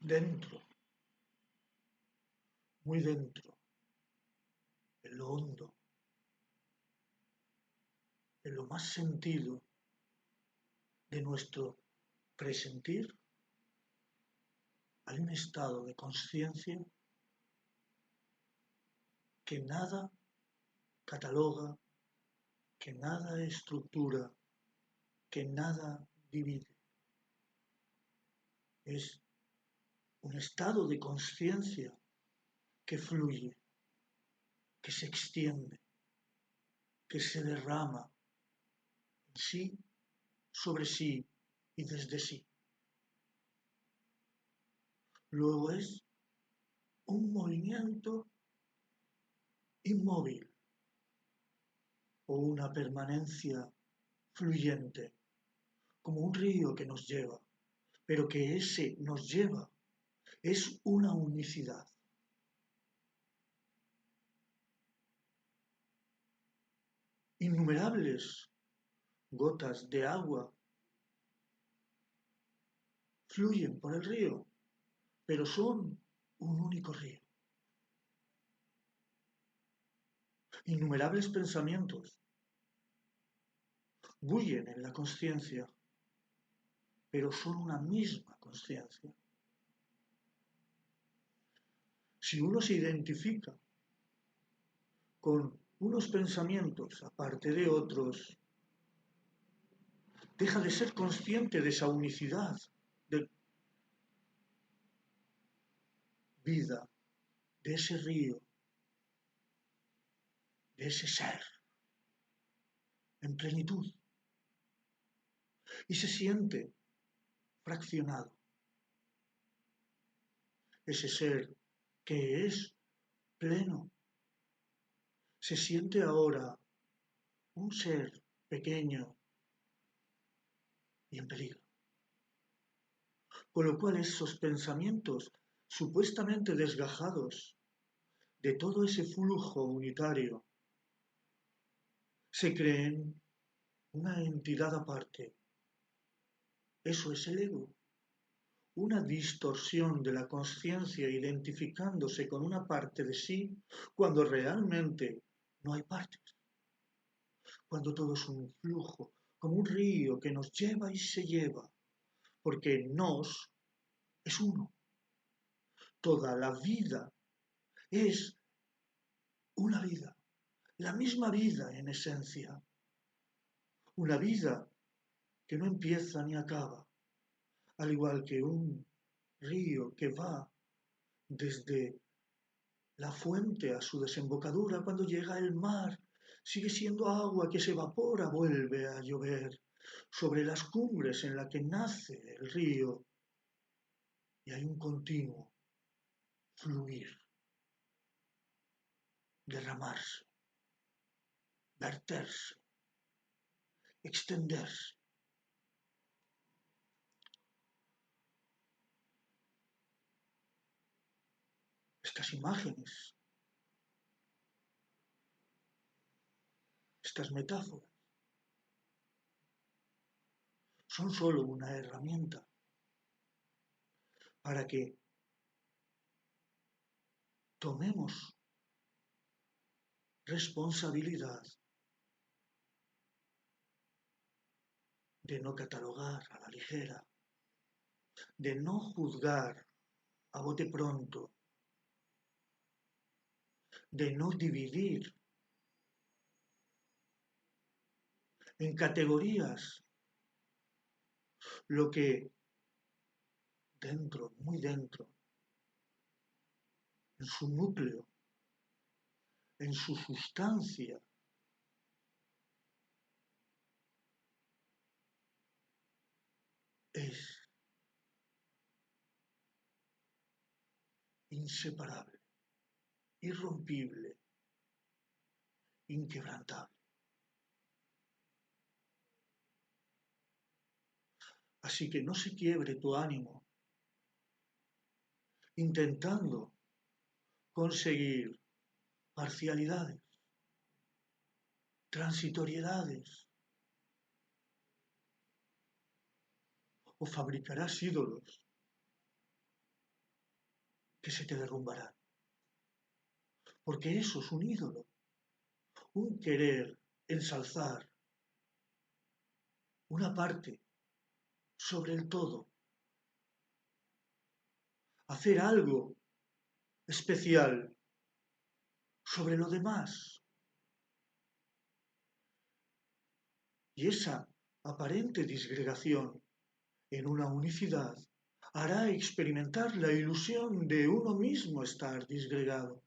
dentro, muy dentro, en lo hondo, en lo más sentido de nuestro presentir, hay un estado de conciencia que nada cataloga, que nada estructura, que nada divide. Es un estado de conciencia que fluye, que se extiende, que se derrama en sí, sobre sí y desde sí. Luego es un movimiento inmóvil o una permanencia fluyente, como un río que nos lleva, pero que ese nos lleva es una unicidad. Innumerables gotas de agua fluyen por el río, pero son un único río. Innumerables pensamientos bullen en la conciencia, pero son una misma conciencia. Si uno se identifica con unos pensamientos aparte de otros, deja de ser consciente de esa unicidad de vida, de ese río, de ese ser en plenitud, y se siente fraccionado. Ese ser que es pleno se siente ahora un ser pequeño y en peligro. Con lo cual esos pensamientos supuestamente desgajados de todo ese flujo unitario se creen una entidad aparte. Eso es el ego, una distorsión de la conciencia identificándose con una parte de sí cuando realmente no hay partes, cuando todo es un flujo, como un río que nos lleva y se lleva, porque nos es uno. Toda la vida es una vida, la misma vida en esencia, una vida que no empieza ni acaba, al igual que un río que va desde la fuente a su desembocadura. Cuando llega el mar, sigue siendo agua que se evapora, vuelve a llover sobre las cumbres en las que nace el río, y hay un continuo fluir, derramarse, verterse, extenderse. Estas imágenes, estas metáforas, son sólo una herramienta para que tomemos responsabilidad de no catalogar a la ligera, de no juzgar a bote pronto, de no dividir en categorías lo que dentro, muy dentro, en su núcleo, en su sustancia, es inseparable, irrompible, inquebrantable. Así que no se quiebre tu ánimo intentando conseguir parcialidades, transitoriedades, o fabricarás ídolos que se te derrumbarán, porque eso es un ídolo, un querer ensalzar una parte sobre el todo, hacer algo especial sobre lo demás. Y esa aparente disgregación en una unicidad hará experimentar la ilusión de uno mismo estar disgregado.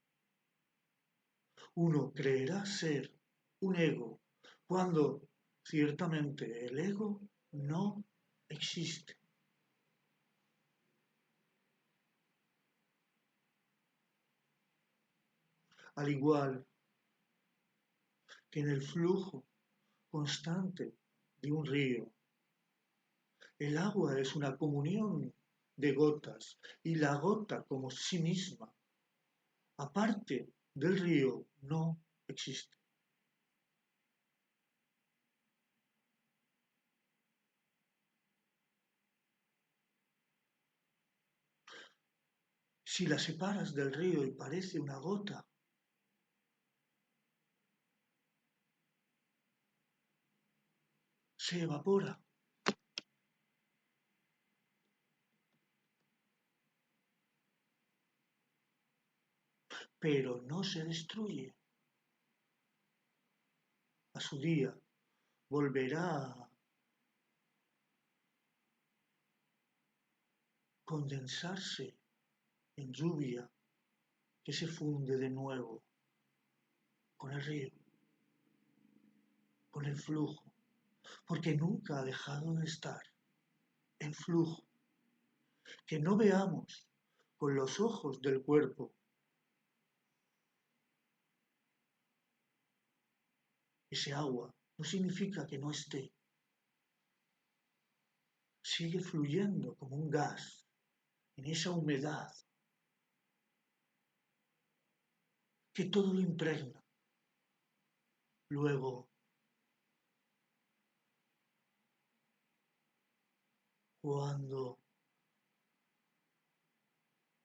Uno creerá ser un ego cuando ciertamente el ego no existe. Al igual que en el flujo constante de un río, el agua es una comunión de gotas y la gota como sí misma, aparte del río, no existe. Si la separas del río y parece una gota, se evapora, pero no se destruye. A su día volverá a condensarse en lluvia que se funde de nuevo con el río, con el flujo, porque nunca ha dejado de estar en flujo. Que no veamos con los ojos del cuerpo ese agua no significa que no esté, sigue fluyendo como un gas en esa humedad que todo lo impregna. Luego, cuando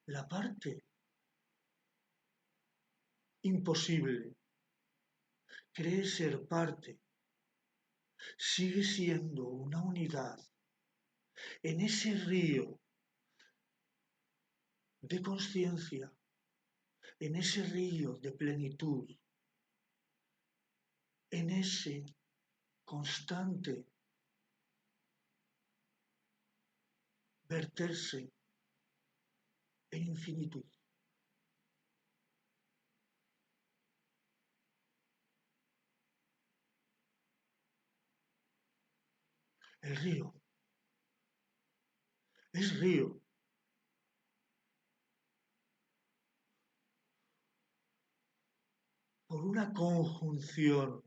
la parte imposible cree ser parte, sigue siendo una unidad en ese río de conciencia, en ese río de plenitud, en ese constante verterse en infinitud. El río es río por una conjunción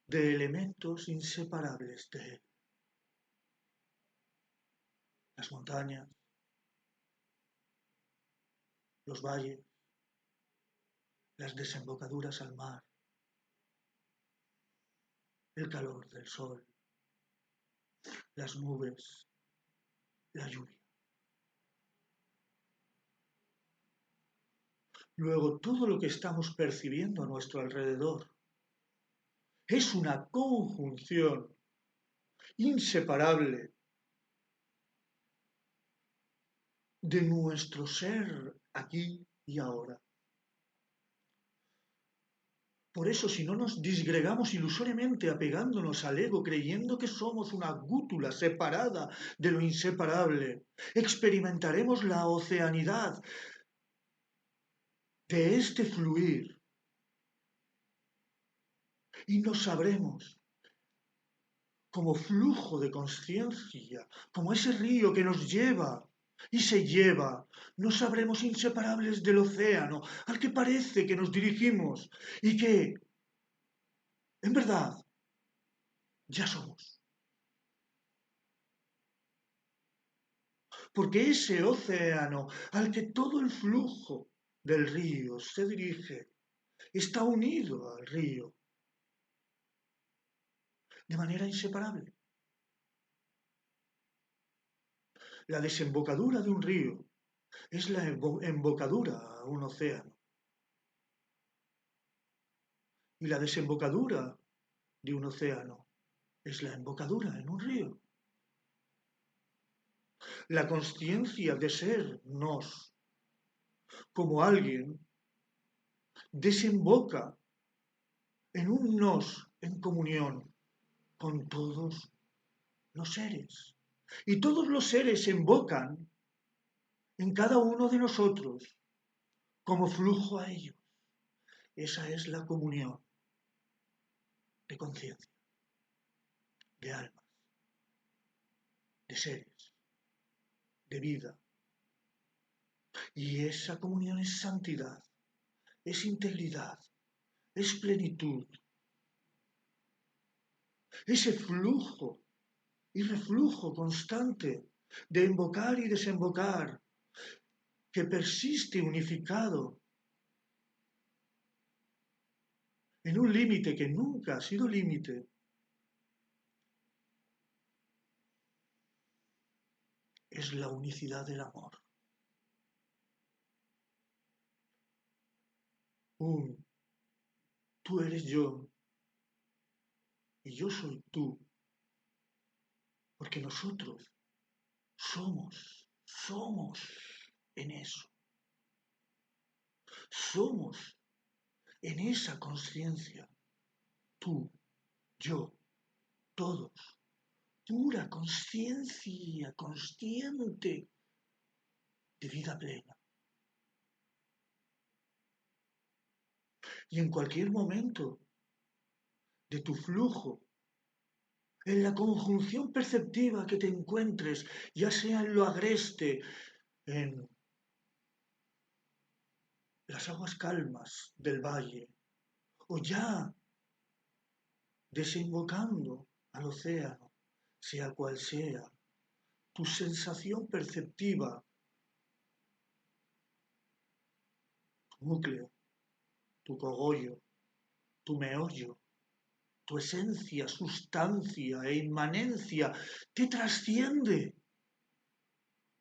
de elementos inseparables de él. Las montañas, los valles, las desembocaduras al mar, el calor del sol, las nubes, la lluvia. Luego, todo lo que estamos percibiendo a nuestro alrededor es una conjunción inseparable de nuestro ser aquí y ahora. Por eso, si no nos disgregamos ilusoriamente apegándonos al ego, creyendo que somos una gútula separada de lo inseparable, experimentaremos la oceanidad de este fluir y nos sabremos como flujo de conciencia, como ese río que nos lleva y se lleva, nos sabremos inseparables del océano al que parece que nos dirigimos y que, en verdad, ya somos. Porque ese océano al que todo el flujo del río se dirige está unido al río de manera inseparable. La desembocadura de un río es la embocadura a un océano. Y la desembocadura de un océano es la embocadura en un río. La consciencia de ser nos como alguien desemboca en un nos en comunión con todos los seres. Y todos los seres embocan en cada uno de nosotros como flujo a ellos. Esa es la comunión de conciencia, de almas, de seres, de vida. Y esa comunión es santidad, es integridad, es plenitud. Ese flujo y reflujo constante de invocar y desembocar que persiste unificado en un límite que nunca ha sido límite, es la unicidad del amor. Tú eres yo y yo soy tú, porque nosotros somos en eso, somos en esa conciencia, tú, yo, todos, pura conciencia consciente de vida plena. Y en cualquier momento de tu flujo, en la conjunción perceptiva que te encuentres, ya sea en lo agreste, en las aguas calmas del valle, o ya desembocando al océano, sea cual sea tu sensación perceptiva, tu núcleo, tu cogollo, tu meollo, tu esencia, sustancia e inmanencia, te trasciende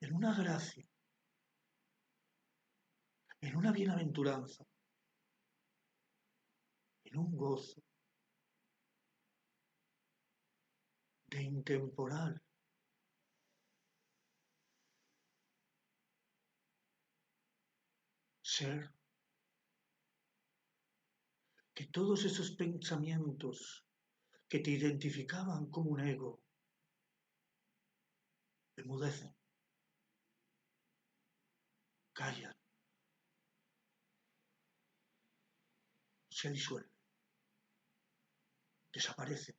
en una gracia, en una bienaventuranza, en un gozo de intemporal ser, que todos esos pensamientos que te identificaban como un ego enmudecen, callan, se disuelven, desaparecen.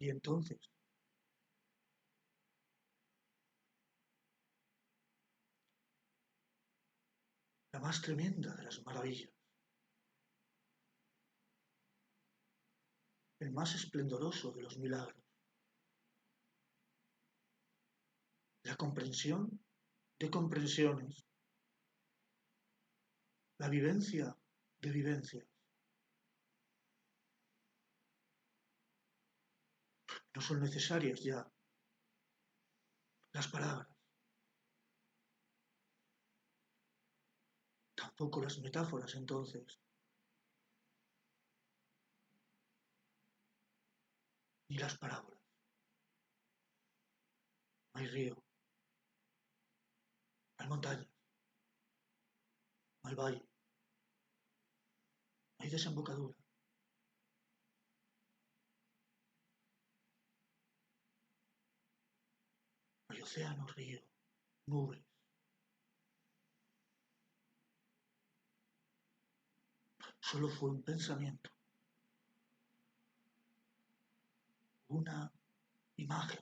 Y entonces, la más tremenda de las maravillas, el más esplendoroso de los milagros, la comprensión de comprensiones, la vivencia de vivencias. No son necesarias ya las palabras, tampoco las metáforas entonces, ni las parábolas. No hay río, no hay montañas, no hay valle, no hay desembocadura. No hay océano, río, nubes. Solo fue un pensamiento, una imagen,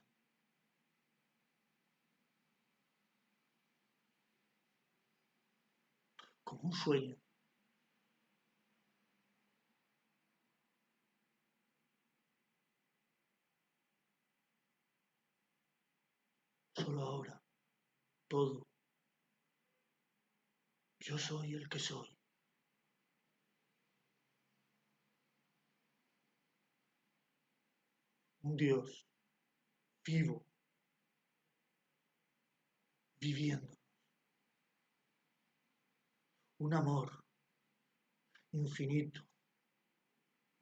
como un sueño. Solo ahora, todo. Yo soy el que soy. un Dios vivo, viviendo, un amor infinito,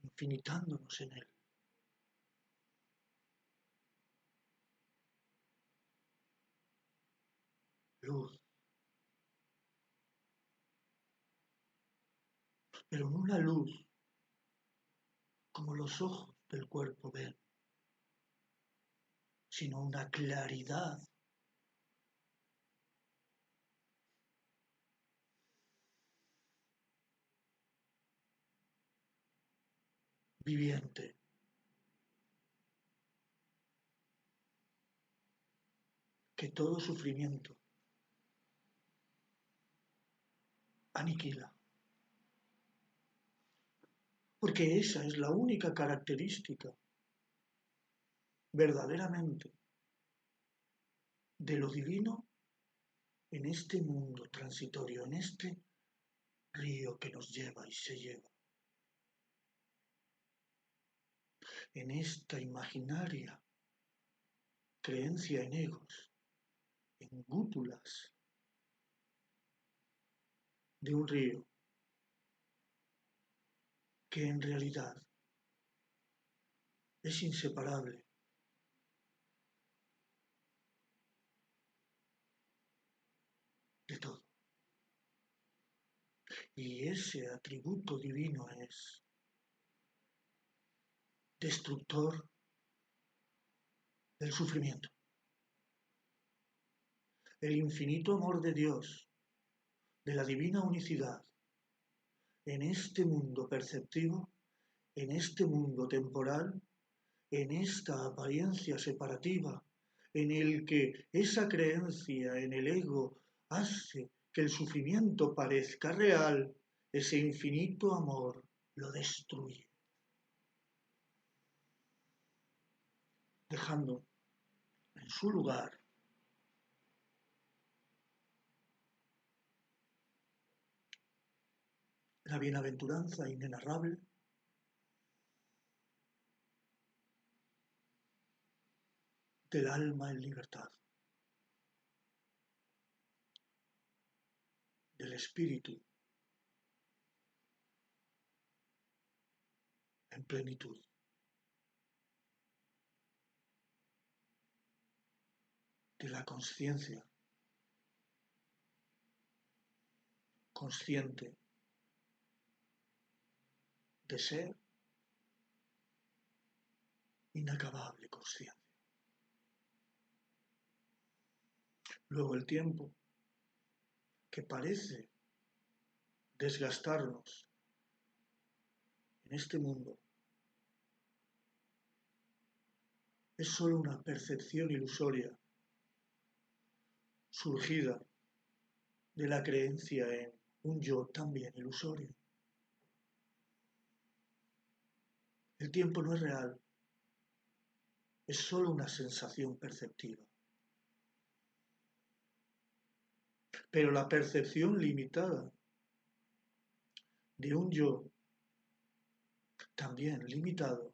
infinitándonos en él. Luz, pero no una luz como los ojos del cuerpo ven, sino una claridad viviente, que todo sufrimiento aniquila. Porque esa es la única característica verdaderamente de lo divino en este mundo transitorio, en este río que nos lleva y se lleva, en esta imaginaria creencia en egos, en gútulas de un río que en realidad es inseparable de todo. Y ese atributo divino es destructor del sufrimiento. El infinito amor de Dios, de la divina unicidad, en este mundo perceptivo, en este mundo temporal, en esta apariencia separativa, en el que esa creencia en el ego hace que el sufrimiento parezca real, ese infinito amor lo destruye, dejando en su lugar la bienaventuranza inenarrable del alma en libertad, del espíritu en plenitud, de la conciencia consciente de ser inacabable conciencia. Luego el tiempo, que parece desgastarnos en este mundo, es sólo una percepción ilusoria surgida de la creencia en un yo también ilusorio. El tiempo no es real, es sólo una sensación perceptiva. Pero la percepción limitada de un yo también limitado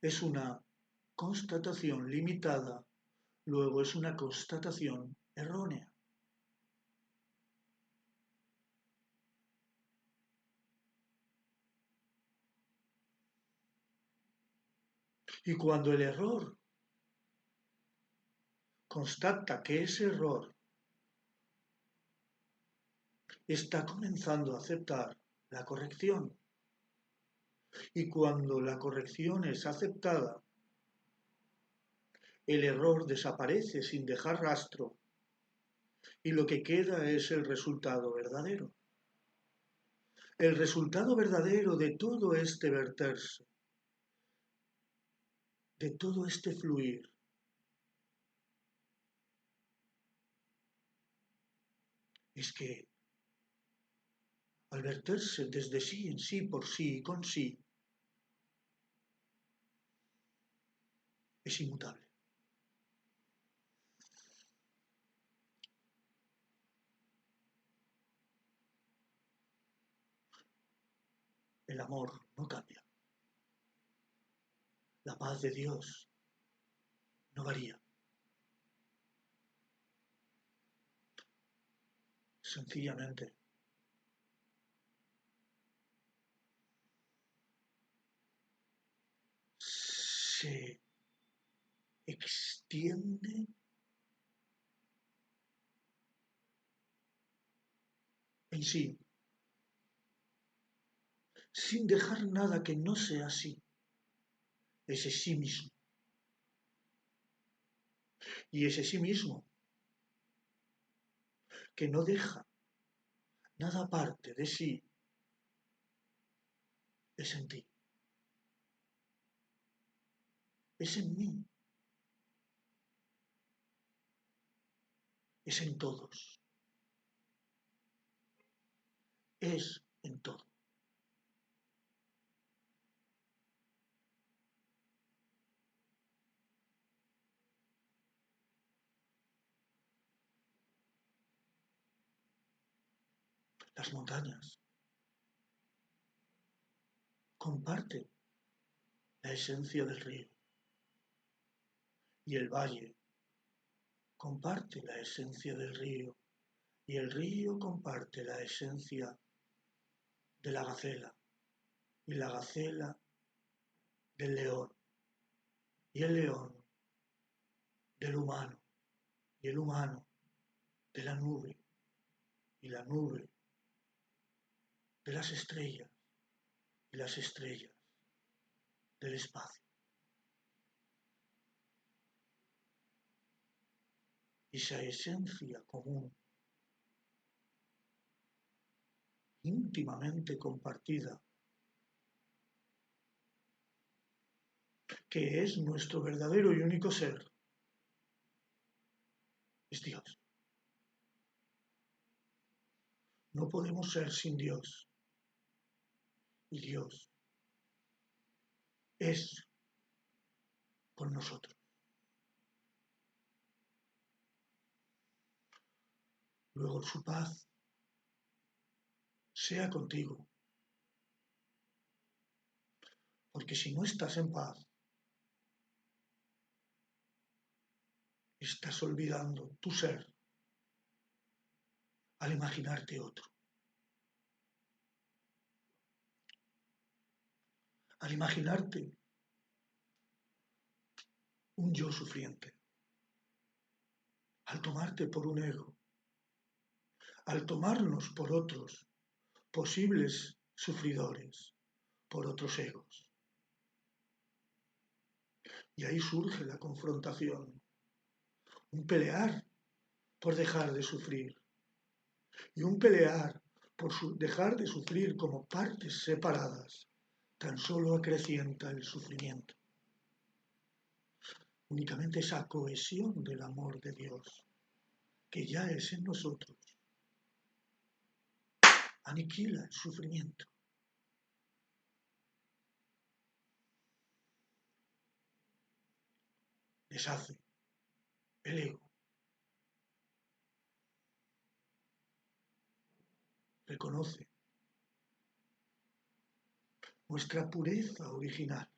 es una constatación limitada, luego es una constatación errónea. Y cuando el error constata que ese error está comenzando a aceptar la corrección, y cuando la corrección es aceptada, el error desaparece sin dejar rastro, y lo que queda es el resultado verdadero. El resultado verdadero de todo este verterse, de todo este fluir, es que al verterse desde sí en sí, por sí y con sí, es inmutable. El amor no cambia. paz de Dios no varía. Sencillamente se extiende en sí, sin dejar nada que no sea así, ese sí mismo. Y ese sí mismo, que no deja nada aparte de sí, es en ti, es en mí, es en todos, es en todo. Las montañas comparten la esencia del río y el valle comparte la esencia del río y el río comparte la esencia de la gacela y la gacela del león y el león del humano y el humano de la nube y la nube de las estrellas y las estrellas del espacio. Esa esencia común, íntimamente compartida, que es nuestro verdadero y único ser, es Dios. No podemos ser sin Dios. Y Dios es con nosotros. Luego su paz sea contigo. Porque si no estás en paz, estás olvidando tu ser al imaginarte otro. Al imaginarte un yo sufriente. Al tomarte por un ego. Al tomarnos por otros posibles sufridores, por otros egos. Y ahí surge la confrontación, un pelear por dejar de sufrir y un pelear por dejar de sufrir como partes separadas tan solo acrecienta el sufrimiento. Únicamente esa cohesión del amor de Dios, que ya es en nosotros, aniquila el sufrimiento. Deshace el ego. Reconoce nuestra pureza original.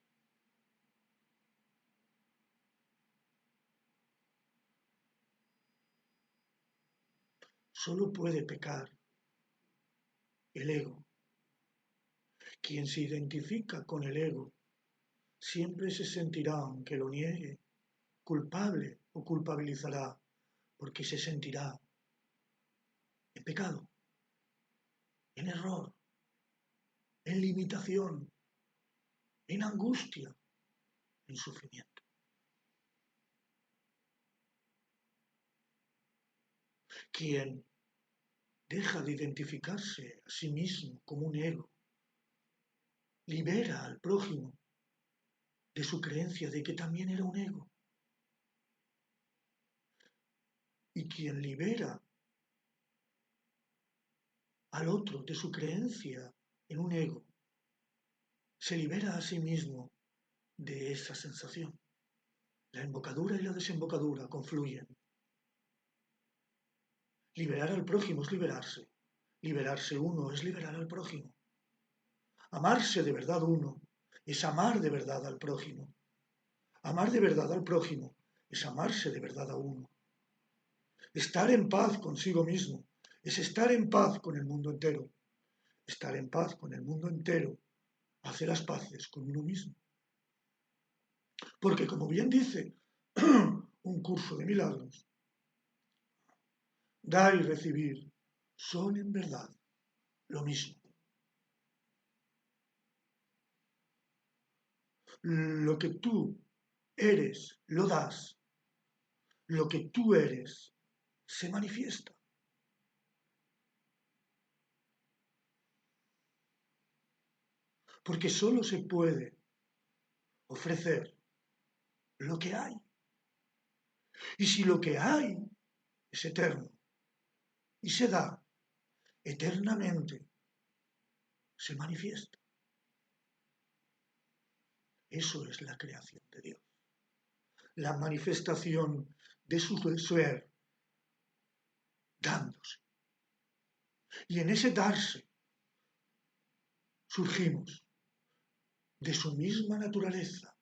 Solo puede pecar el ego. Quien se identifica con el ego siempre se sentirá, aunque lo niegue, culpable o culpabilizará, porque se sentirá en pecado, en error, en limitación, en angustia, en sufrimiento. Quien deja de identificarse a sí mismo como un ego, libera al prójimo de su creencia de que también era un ego. Y quien libera al otro de su creencia en un ego, se libera a sí mismo de esa sensación. La embocadura y la desembocadura confluyen. Liberar al prójimo es liberarse. Liberarse uno es liberar al prójimo. Amarse de verdad uno es amar de verdad al prójimo. Amar de verdad al prójimo es amarse de verdad a uno. Estar en paz consigo mismo es estar en paz con el mundo entero. Estar en paz con el mundo entero hace las paces con uno mismo. Porque como bien dice un curso de milagros, dar y recibir son en verdad lo mismo. Lo que tú eres, lo das. Lo que tú eres, se manifiesta. Porque solo se puede ofrecer lo que hay. Y si lo que hay es eterno y se da eternamente, se manifiesta. Eso es la creación de Dios. La manifestación de su ser dándose. Y en ese darse surgimos de su misma naturaleza,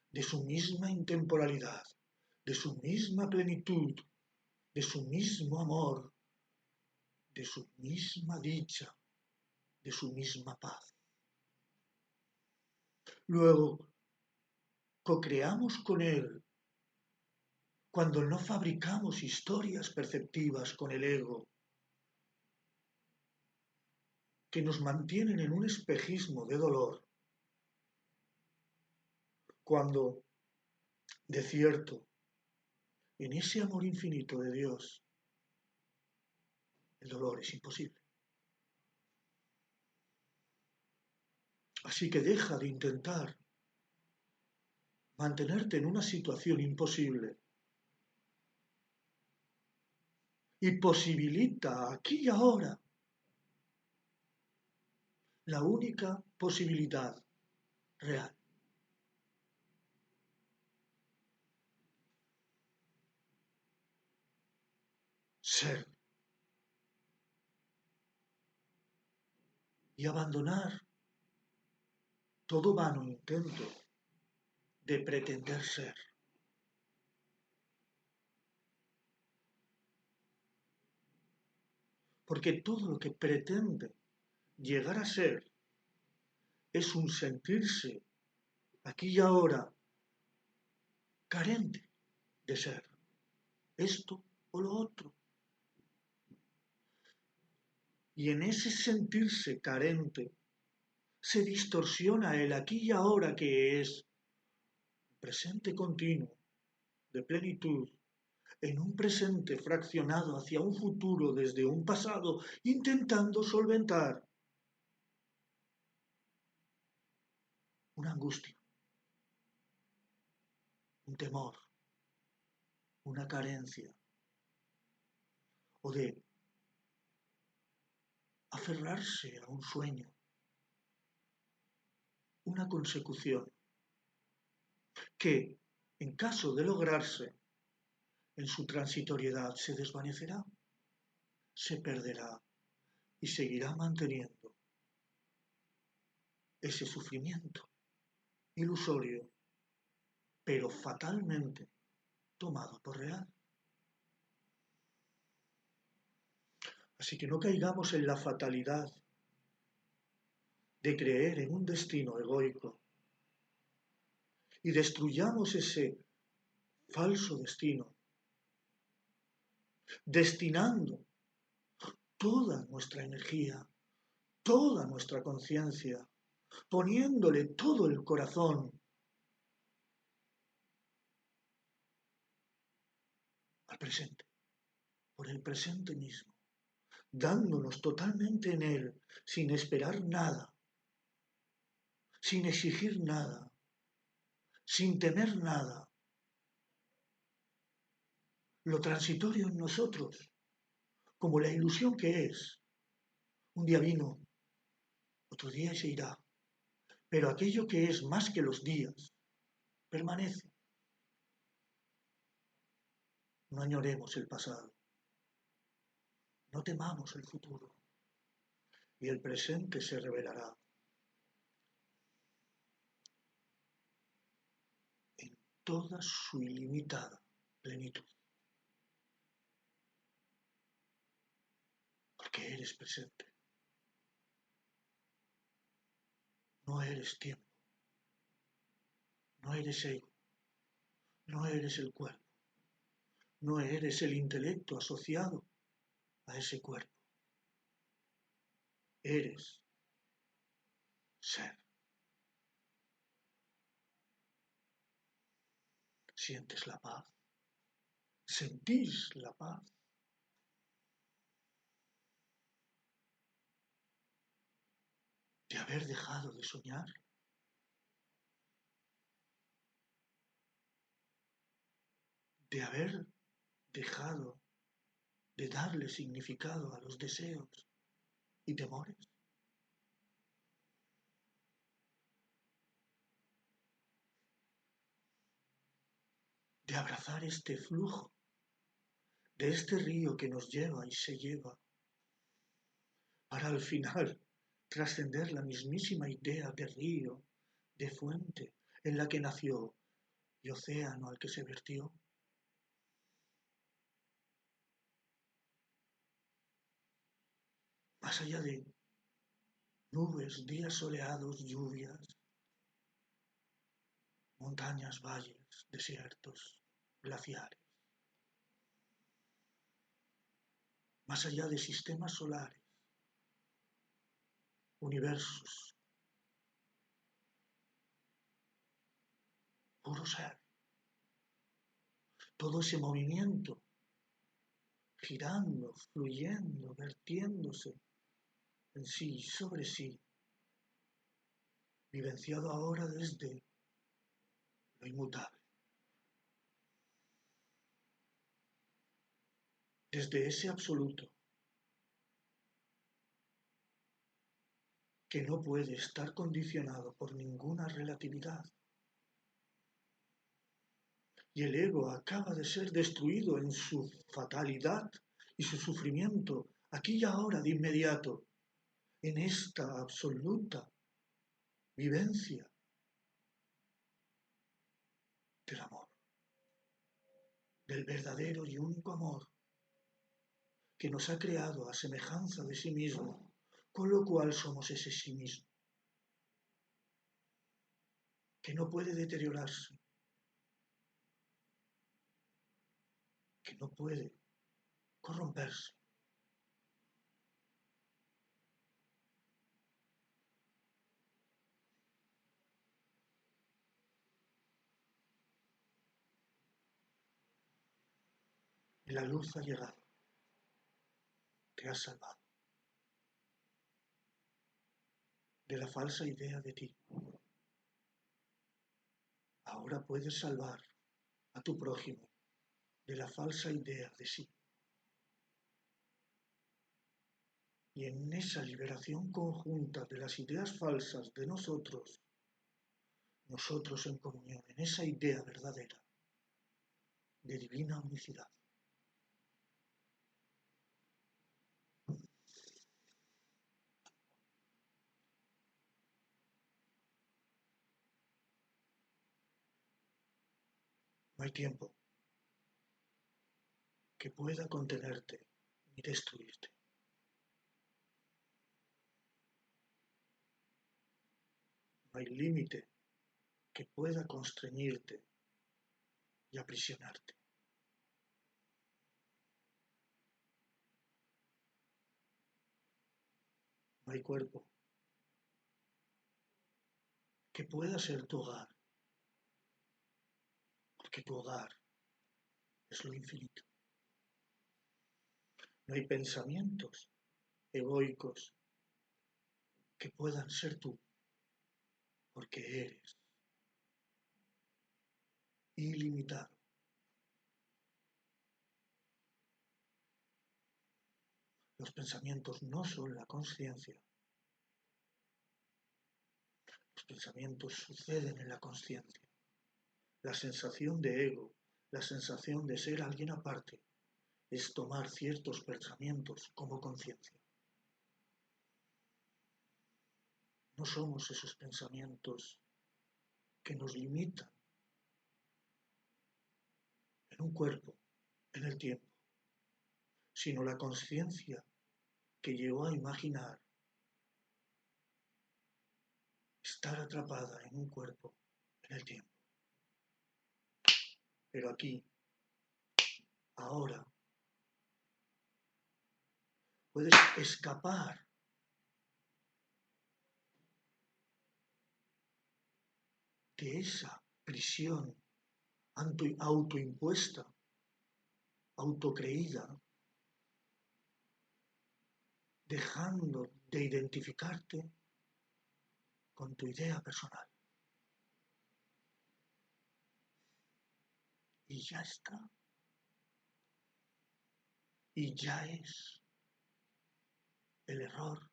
de su misma intemporalidad, de su misma plenitud, de su mismo amor, de su misma dicha, de su misma paz. Luego, co-creamos con Él cuando no fabricamos historias perceptivas con el ego que nos mantienen en un espejismo de dolor, cuando, de cierto, en ese amor infinito de Dios, el dolor es imposible. Así que deja de intentar mantenerte en una situación imposible y posibilita aquí y ahora la única posibilidad real. Ser. Y abandonar todo vano intento de pretender ser. Porque todo lo que pretende llegar a ser es un sentirse aquí y ahora carente de ser esto o lo otro. Y en ese sentirse carente se distorsiona el aquí y ahora que es presente continuo de plenitud en un presente fraccionado hacia un futuro desde un pasado intentando solventar una angustia, un temor, una carencia o de aferrarse a un sueño, una consecución que, en caso de lograrse, en su transitoriedad se desvanecerá, se perderá y seguirá manteniendo ese sufrimiento ilusorio, pero fatalmente tomado por real. Así que no caigamos en la fatalidad de creer en un destino egoico y destruyamos ese falso destino, destinando toda nuestra energía, toda nuestra conciencia, poniéndole todo el corazón al presente, por el presente mismo, dándonos totalmente en él, sin esperar nada, sin exigir nada, sin temer nada. Lo transitorio en nosotros, como la ilusión que es. Un día vino, otro día se irá, pero aquello que es más que los días, permanece. No añoremos el pasado, no temamos el futuro, y el presente se revelará en toda su ilimitada plenitud. Porque eres presente. No eres tiempo. No eres ego. No eres el cuerpo. No eres el intelecto asociado a ese cuerpo. Eres ser. Sientes la paz. Sentís la paz. De haber dejado de soñar. De haber dejado de darle significado a los deseos y temores. De abrazar este flujo, de este río que nos lleva y se lleva, para al final trascender la mismísima idea de río, de fuente en la que nació y océano al que se vertió. Más allá de nubes, días soleados, lluvias, montañas, valles, desiertos, glaciares. Más allá de sistemas solares, universos, puro ser. Todo ese movimiento, girando, fluyendo, vertiéndose en sí, sobre sí, vivenciado ahora desde lo inmutable. Desde ese absoluto que no puede estar condicionado por ninguna relatividad. Y el ego acaba de ser destruido en su fatalidad y su sufrimiento, aquí y ahora de inmediato, en esta absoluta vivencia del amor, del verdadero y único amor que nos ha creado a semejanza de sí mismo, con lo cual somos ese sí mismo, que no puede deteriorarse, que no puede corromperse. Y la luz ha llegado, te ha salvado de la falsa idea de ti. Ahora puedes salvar a tu prójimo de la falsa idea de sí. Y en esa liberación conjunta de las ideas falsas de nosotros, nosotros en comunión, en esa idea verdadera de divina unicidad. No hay tiempo que pueda contenerte ni destruirte. No hay límite que pueda constreñirte y aprisionarte. No hay cuerpo que pueda ser tu hogar, porque tu hogar es lo infinito. No hay pensamientos egoicos que puedan ser tú, porque eres ilimitado. Los pensamientos no son la consciencia. Los pensamientos suceden en la consciencia. La sensación de ego, la sensación de ser alguien aparte, es tomar ciertos pensamientos como conciencia. No somos esos pensamientos que nos limitan un cuerpo en el tiempo, sino la conciencia que llegó a imaginar estar atrapada en un cuerpo en el tiempo. Pero aquí, ahora, puedes escapar de esa prisión autoimpuesta, autocreída, dejando de identificarte con tu idea personal. Y ya está. Y ya es el error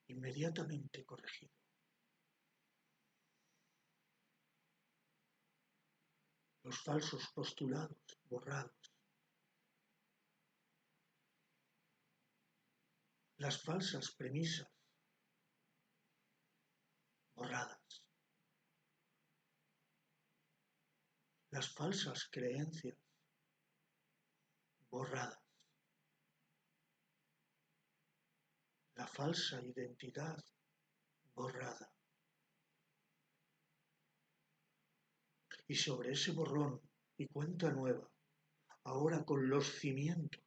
inmediatamente corregido. Los falsos postulados borrados. Las falsas premisas borradas. Las falsas creencias borradas. La falsa identidad borrada. Y sobre ese borrón y cuenta nueva, ahora con los cimientos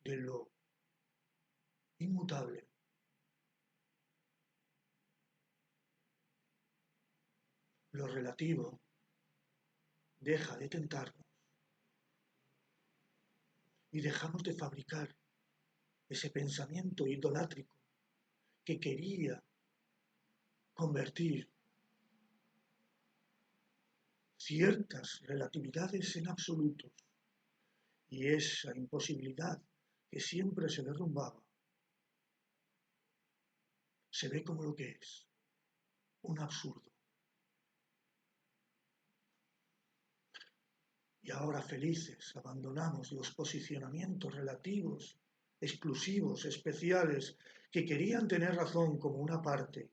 de lo inmutable, lo relativo deja de tentarnos y dejamos de fabricar ese pensamiento idolátrico que quería convertir ciertas relatividades en absolutos, y esa imposibilidad que siempre se derrumbaba se ve como lo que es, un absurdo. Y ahora felices abandonamos los posicionamientos relativos, exclusivos, especiales, que querían tener razón como una parte,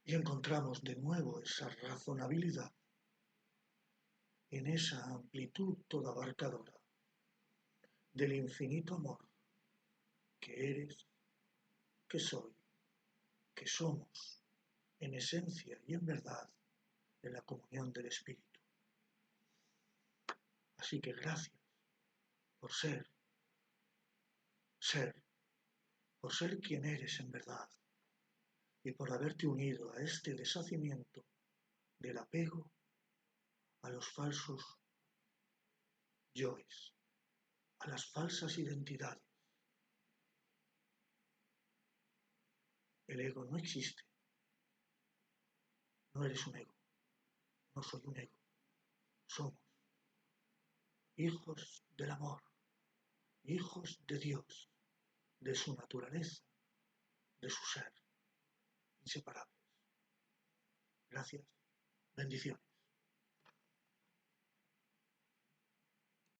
y encontramos de nuevo esa razonabilidad en esa amplitud toda abarcadora del infinito amor que eres, que soy, que somos, en esencia y en verdad, en la comunión del Espíritu. Así que gracias por ser, por ser quien eres en verdad, y por haberte unido a este deshacimiento del apego a los falsos yoes, a las falsas identidades. El ego no existe. No eres un ego. No soy un ego. Somos hijos del amor, hijos de Dios, de su naturaleza, de su ser, inseparables. Gracias. Bendiciones.